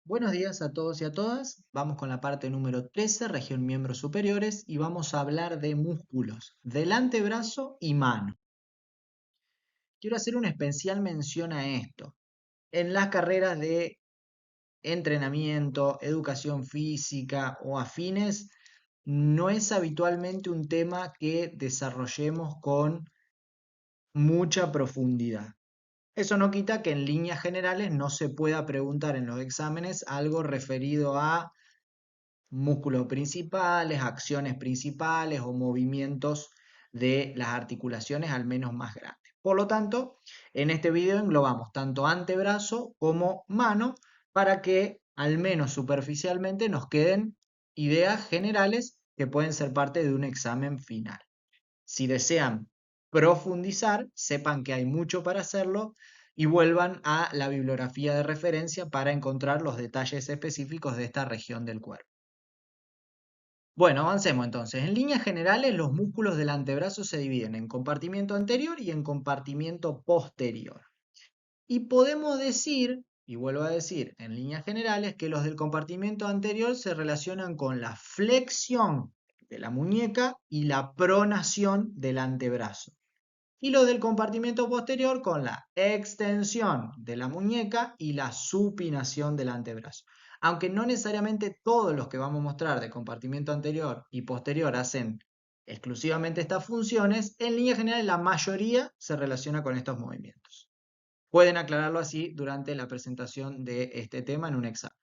Buenos días a todos y a todas. Vamos con la parte número 13, región miembros superiores, y vamos a hablar de músculos del antebrazo y mano. Quiero hacer una especial mención a esto. En las carreras de entrenamiento, educación física o afines, no es habitualmente un tema que desarrollemos con mucha profundidad. Eso no quita que en líneas generales no se pueda preguntar en los exámenes algo referido a músculos principales, acciones principales o movimientos de las articulaciones al menos más grandes. Por lo tanto, en este video englobamos tanto antebrazo como mano para que al menos superficialmente nos queden ideas generales que pueden ser parte de un examen final. Si desean profundizar, sepan que hay mucho para hacerlo y vuelvan a la bibliografía de referencia para encontrar los detalles específicos de esta región del cuerpo. Bueno, avancemos entonces. En líneas generales, los músculos del antebrazo se dividen en compartimiento anterior y en compartimiento posterior. Y podemos decir, y vuelvo a decir, en líneas generales, que los del compartimento anterior se relacionan con la flexión de la muñeca y la pronación del antebrazo. Y los del compartimento posterior con la extensión de la muñeca y la supinación del antebrazo. Aunque no necesariamente todos los que vamos a mostrar de compartimento anterior y posterior hacen exclusivamente estas funciones, en línea general la mayoría se relaciona con estos movimientos. Pueden aclararlo así durante la presentación de este tema en un examen.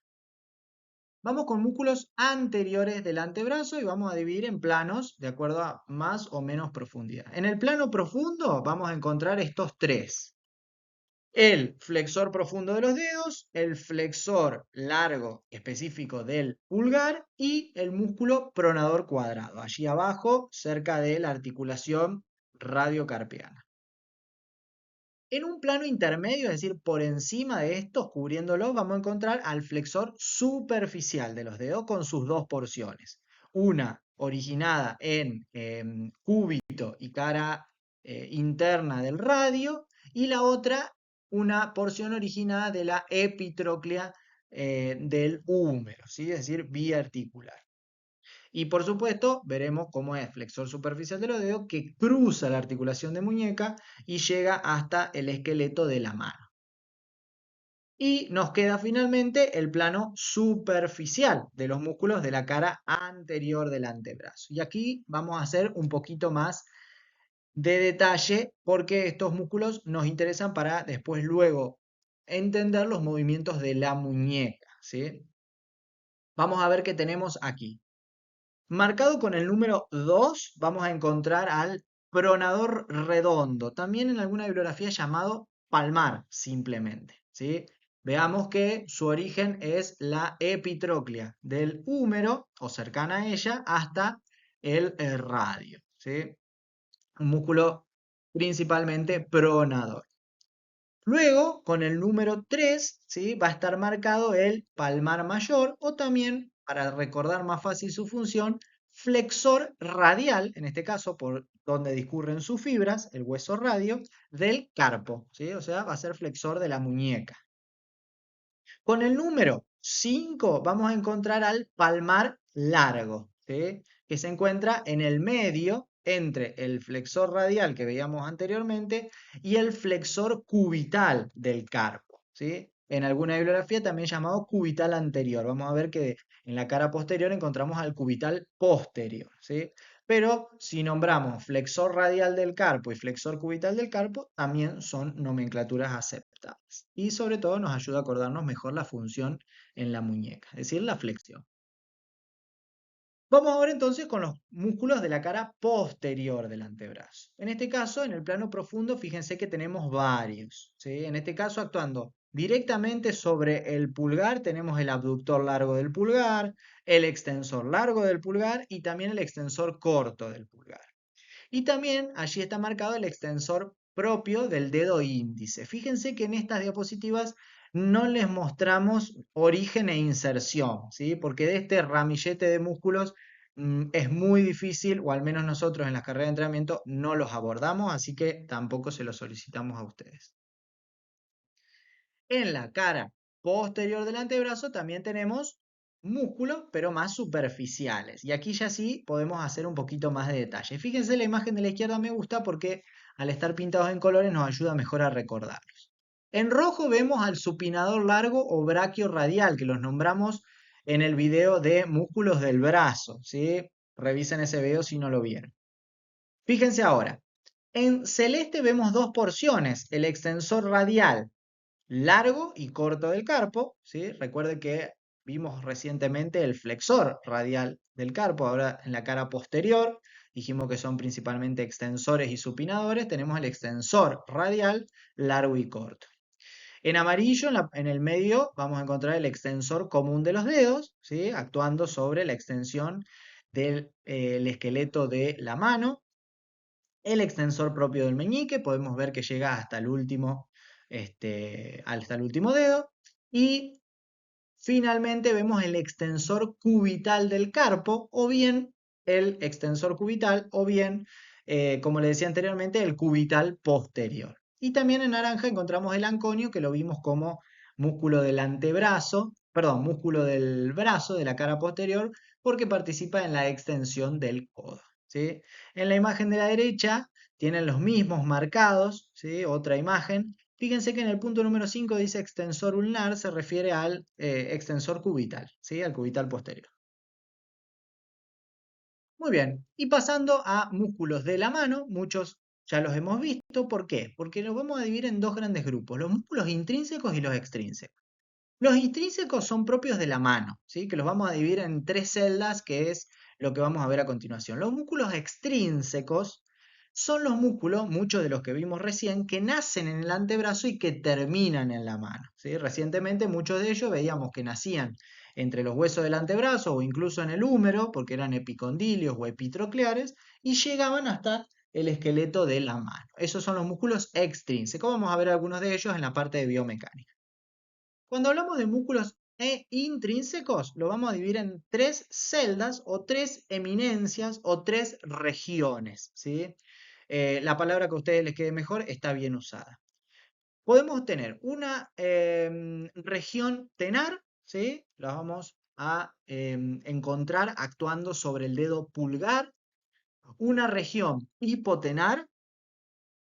Vamos con músculos anteriores del antebrazo y vamos a dividir en planos de acuerdo a más o menos profundidad. En el plano profundo vamos a encontrar estos tres. El flexor profundo de los dedos, el flexor largo específico del pulgar y el músculo pronador cuadrado, allí abajo cerca de la articulación radiocarpiana. En un plano intermedio, es decir, por encima de estos, cubriéndolos, vamos a encontrar al flexor superficial de los dedos con sus dos porciones. Una originada en cúbito y cara interna del radio, y la otra una porción originada de la epitróclea del húmero, ¿sí? Es decir, biarticular. Y por supuesto, veremos cómo es flexor superficial de los dedos que cruza la articulación de muñeca y llega hasta el esqueleto de la mano. Y nos queda finalmente el plano superficial de los músculos de la cara anterior del antebrazo. Y aquí vamos a hacer un poquito más de detalle porque estos músculos nos interesan para después luego entender los movimientos de la muñeca, ¿sí? Vamos a ver qué tenemos aquí. Marcado con el número 2 vamos a encontrar al pronador redondo, también en alguna bibliografía llamado palmar simplemente, ¿sí? Veamos que su origen es la epitróclea del húmero o cercana a ella hasta el radio, ¿sí? Un músculo principalmente pronador. Luego, con el número 3, ¿sí? Va a estar marcado el palmar mayor o también, para recordar más fácil su función, flexor radial, en este caso por donde discurren sus fibras, el hueso radio, del carpo, ¿sí? O sea, va a ser flexor de la muñeca. Con el número 5 vamos a encontrar al palmar largo, ¿sí? Que se encuentra en el medio entre el flexor radial que veíamos anteriormente y el flexor cubital del carpo, ¿sí? En alguna bibliografía también llamado cubital anterior. Vamos a ver que en la cara posterior encontramos al cubital posterior, ¿sí? Pero si nombramos flexor radial del carpo y flexor cubital del carpo, también son nomenclaturas aceptables. Y sobre todo nos ayuda a acordarnos mejor la función en la muñeca, es decir, la flexión. Vamos ahora entonces con los músculos de la cara posterior del antebrazo. En este caso, en el plano profundo, fíjense que tenemos varios, ¿sí? En este caso, actuando directamente sobre el pulgar, tenemos el abductor largo del pulgar, el extensor largo del pulgar y también el extensor corto del pulgar. Y también allí está marcado el extensor propio del dedo índice. Fíjense que en estas diapositivas no les mostramos origen e inserción, ¿sí? Porque de este ramillete de músculos es muy difícil, o al menos nosotros en las carreras de entrenamiento no los abordamos, así que tampoco se los solicitamos a ustedes. En la cara posterior del antebrazo también tenemos músculos, pero más superficiales. Y aquí ya sí podemos hacer un poquito más de detalle. Fíjense, la imagen de la izquierda me gusta porque al estar pintados en colores nos ayuda mejor a recordarlos. En rojo vemos al supinador largo o braquio radial, que los nombramos en el video de músculos del brazo, ¿sí? Revisen ese video si no lo vieron. Fíjense ahora, en celeste vemos dos porciones, el extensor radial largo y corto del carpo, ¿sí? Recuerden que vimos recientemente el flexor radial del carpo, ahora en la cara posterior dijimos que son principalmente extensores y supinadores, tenemos el extensor radial largo y corto. En amarillo, en el medio, vamos a encontrar el extensor común de los dedos, ¿sí? Actuando sobre la extensión del esqueleto de la mano. El extensor propio del meñique, podemos ver que llega hasta el último, hasta el último dedo. Y finalmente vemos el extensor cubital del carpo, o bien el extensor cubital, o bien, como le decía anteriormente, el cubital posterior. Y también en naranja encontramos el anconio, que lo vimos como músculo del antebrazo, perdón, músculo del brazo, de la cara posterior, porque participa en la extensión del codo, ¿sí? En la imagen de la derecha tienen los mismos marcados, ¿sí? Otra imagen. Fíjense que en el punto número 5 dice extensor ulnar, se refiere al extensor cubital, ¿sí? Al cubital posterior. Muy bien, y pasando a músculos de la mano, muchos ya los hemos visto. ¿Por qué? Porque los vamos a dividir en dos grandes grupos, los músculos intrínsecos y los extrínsecos. Los intrínsecos son propios de la mano, ¿sí? Que los vamos a dividir en tres celdas, que es lo que vamos a ver a continuación. Los músculos extrínsecos son los músculos, muchos de los que vimos recién, que nacen en el antebrazo y que terminan en la mano, ¿sí? Recientemente muchos de ellos veíamos que nacían entre los huesos del antebrazo o incluso en el húmero, porque eran epicondilios o epitrocleares, y llegaban hasta el esqueleto de la mano. Esos son los músculos extrínsecos. Vamos a ver algunos de ellos en la parte de biomecánica. Cuando hablamos de músculos intrínsecos, lo vamos a dividir en tres celdas o tres eminencias o tres regiones, ¿sí? La palabra que a ustedes les quede mejor está bien usada. Podemos tener una región tenar, ¿sí? La vamos a encontrar actuando sobre el dedo pulgar. Una región hipotenar,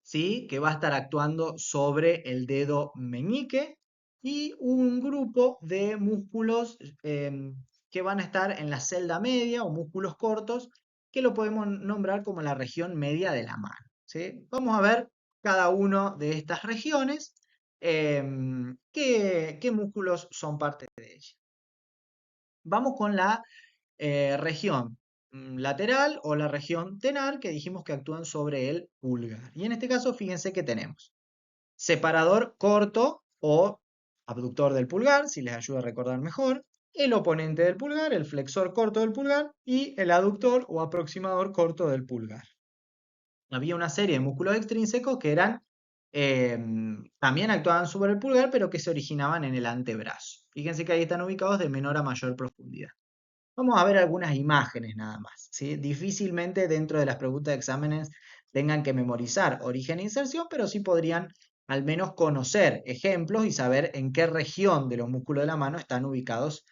¿sí? Que va a estar actuando sobre el dedo meñique, y un grupo de músculos que van a estar en la celda media o músculos cortos, que lo podemos nombrar como la región media de la mano, ¿sí? Vamos a ver cada una de estas regiones, qué músculos son parte de ella. Vamos con la región lateral o la región tenar, que dijimos que actúan sobre el pulgar. Y en este caso, fíjense que tenemos separador corto o abductor del pulgar, si les ayuda a recordar mejor, el oponente del pulgar, el flexor corto del pulgar, y el aductor o aproximador corto del pulgar. Había una serie de músculos extrínsecos que eran, también actuaban sobre el pulgar, pero que se originaban en el antebrazo. Fíjense que ahí están ubicados de menor a mayor profundidad. Vamos a ver algunas imágenes nada más, ¿sí? Difícilmente dentro de las preguntas de exámenes tengan que memorizar origen e inserción, pero sí podrían al menos conocer ejemplos y saber en qué región de los músculos de la mano están ubicados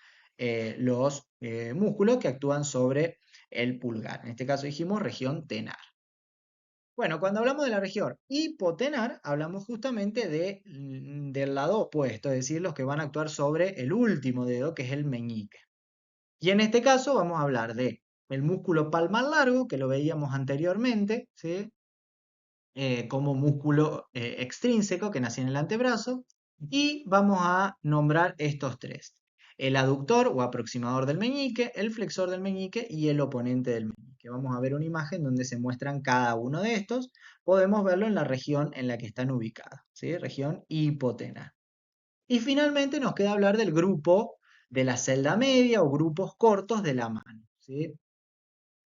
los músculos que actúan sobre el pulgar. En este caso dijimos región tenar. Bueno, cuando hablamos de la región hipotenar, hablamos justamente del lado opuesto, es decir, los que van a actuar sobre el último dedo, que es el meñique. Y en este caso vamos a hablar de el músculo palmar largo, que lo veíamos anteriormente, ¿sí? Como músculo extrínseco que nace en el antebrazo, y vamos a nombrar estos tres: el aductor o aproximador del meñique, el flexor del meñique y el oponente del meñique. Vamos a ver una imagen donde se muestran cada uno de estos. Podemos verlo en la región en la que están ubicados, ¿sí? Región hipotenar. Y finalmente nos queda hablar del grupo de la celda media o grupos cortos de la mano, ¿sí?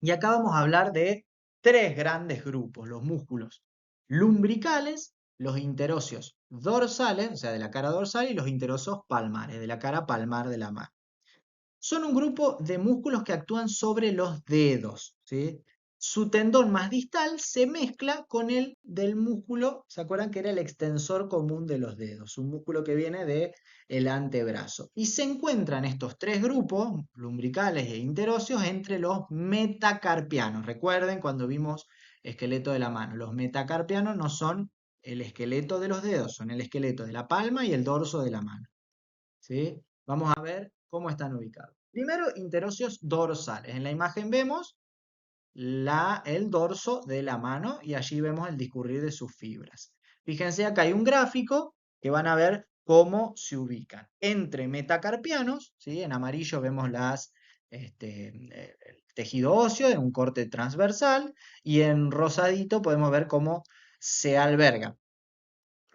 Y acá vamos a hablar de tres grandes grupos: los músculos lumbricales, los interóseos dorsales, o sea, de la cara dorsal, y los interóseos palmares, de la cara palmar de la mano. Son un grupo de músculos que actúan sobre los dedos, ¿sí? su tendón más distal se mezcla con el del músculo, ¿se acuerdan que era el extensor común de los dedos? Un músculo que viene del antebrazo. Y se encuentran estos tres grupos, lumbricales e interóseos, entre los metacarpianos. Recuerden cuando vimos esqueleto de la mano, los metacarpianos no son el esqueleto de los dedos, son el esqueleto de la palma y el dorso de la mano. ¿Sí? Vamos a ver cómo están ubicados. Primero, interóseos dorsales. En la imagen vemos el dorso de la mano y allí vemos el discurrir de sus fibras. Fíjense, acá hay un gráfico que van a ver cómo se ubican. Entre metacarpianos, ¿sí? En amarillo vemos el tejido óseo en un corte transversal y en rosadito podemos ver cómo se albergan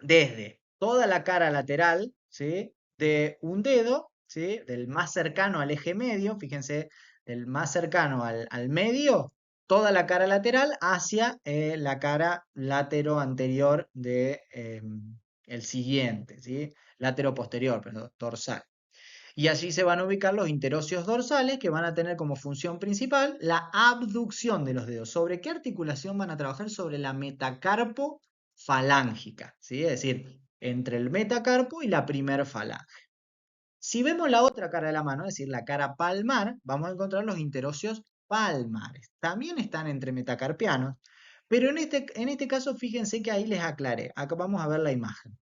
desde toda la cara lateral, ¿sí? De un dedo, ¿sí? Del más cercano al eje medio, fíjense, del más cercano al medio, toda la cara lateral hacia la cara latero anterior de el siguiente, ¿sí? Latero posterior, perdón, dorsal. Y allí se van a ubicar los interóseos dorsales que van a tener como función principal la abducción de los dedos. ¿Sobre qué articulación van a trabajar? Sobre la metacarpo falángica, ¿sí? Es decir, entre el metacarpo y la primer falange. Si vemos la otra cara de la mano, es decir, la cara palmar, vamos a encontrar los interóseos palmares. También están entre metacarpianos, pero en este caso fíjense que ahí les aclaré. Acá vamos a ver la imagen.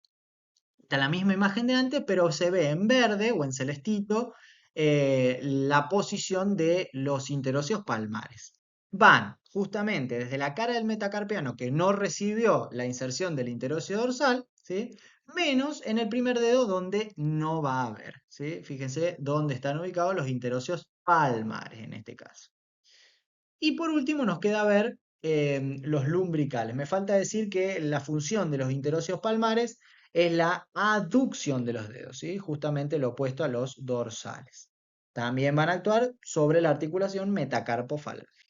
Está la misma imagen de antes, pero se ve en verde o en celestito la posición de los interóseos palmares. Van justamente desde la cara del metacarpiano que no recibió la inserción del interóseo dorsal, ¿sí? Menos en el primer dedo donde no va a haber, ¿sí? Fíjense dónde están ubicados los interóseos palmares en este caso. Y por último nos queda ver los lumbricales. Me falta decir que la función de los interóseos palmares es la aducción de los dedos, ¿sí? Justamente lo opuesto a los dorsales. También van a actuar sobre la articulación metacarpo-falange.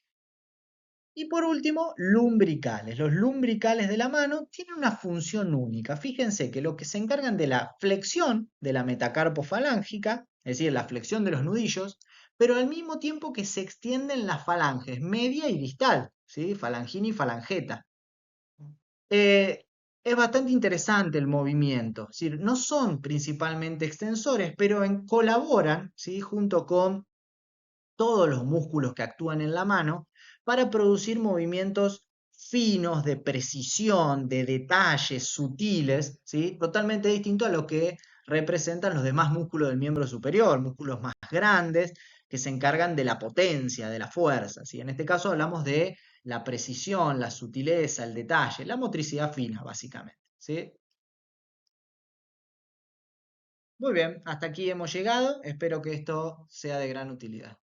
Y por último, lumbricales. Los lumbricales de la mano tienen una función única. Fíjense que lo que se encargan de la flexión de la metacarpo-falángica, es decir, la flexión de los nudillos, pero al mismo tiempo que se extienden las falanges media y distal, ¿sí? Falangina y falangeta. Es bastante interesante el movimiento, es decir, no son principalmente extensores, pero colaboran, ¿sí? Junto con todos los músculos que actúan en la mano para producir movimientos finos, de precisión, de detalles sutiles, ¿sí? Totalmente distinto a lo que representan los demás músculos del miembro superior, músculos más grandes que se encargan de la potencia, de la fuerza, ¿sí? En este caso hablamos de la precisión, la sutileza, el detalle, la motricidad fina, básicamente, ¿sí? Muy bien, hasta aquí hemos llegado. Espero que esto sea de gran utilidad.